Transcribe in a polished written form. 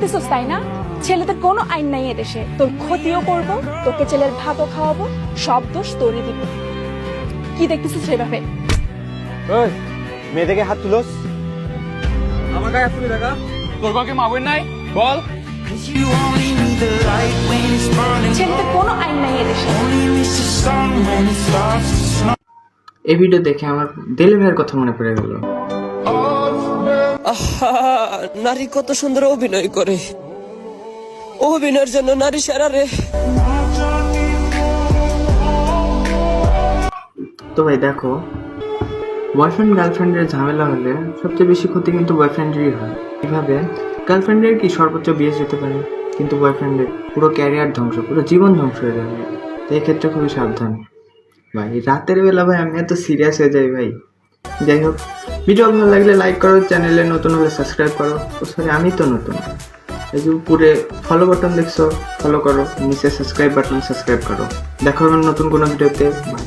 দেখতেছস তাই না? ছেলেদের কোনো আইন নাই এদেশে। তোর ক্ষতিও করব, তোকে ছেলের ভাতও খাওয়াবো, সব দোষ তোরই দিব। কি দেখতেছিস সেভাবে? ওই মেয়েদেরকে হাত তুলোস। আমার গায়ে হাত তুলে দেখা। তোর কাউকে মাবই নাই বল। ছেলেদের কোনো আইন নাই এদেশে। এই ভিডিও দেখে আমার দিল ভাইয়ের কথা মনে পড়ে গেল। নারী কত সুন্দর অভিনয় করে, অভিনয়ের জন্য নারী সেরা রে। তো ভাই দেখো, বয়ফ্রেন্ড গার্লফ্রেন্ডের ঝামেলা হলে সবচেয়ে বেশি ক্ষতি কিন্তু বয়ফ্রেন্ডেরই হয়। এভাবে গার্লফ্রেন্ডের কি সর্বোচ্চ বিয়ে যেতে পারে, কিন্তু বয়ফ্রেন্ডের পুরো ক্যারিয়ার ধ্বংস, পুরো জীবন ধ্বংস হয়ে যাবে। তো এই ক্ষেত্রে খুবই সাবধান ভাই। রাতের বেলা ভাই আমি এত সিরিয়াস হয়ে যাই ভাই। যাই হোক, ভিডিও ভালো লাগলে লাইক করো, চ্যানেলে নতুন হলে সাবস্ক্রাইব করো। সরি, আমি তো নতুন। এই যে উপরে ফলো বাটন দেখছো, ফলো করো, নিচে সাবস্ক্রাইব বাটন সাবস্ক্রাইব করো। দেখা হবে নতুন কোনো ভিডিওতে। বাই।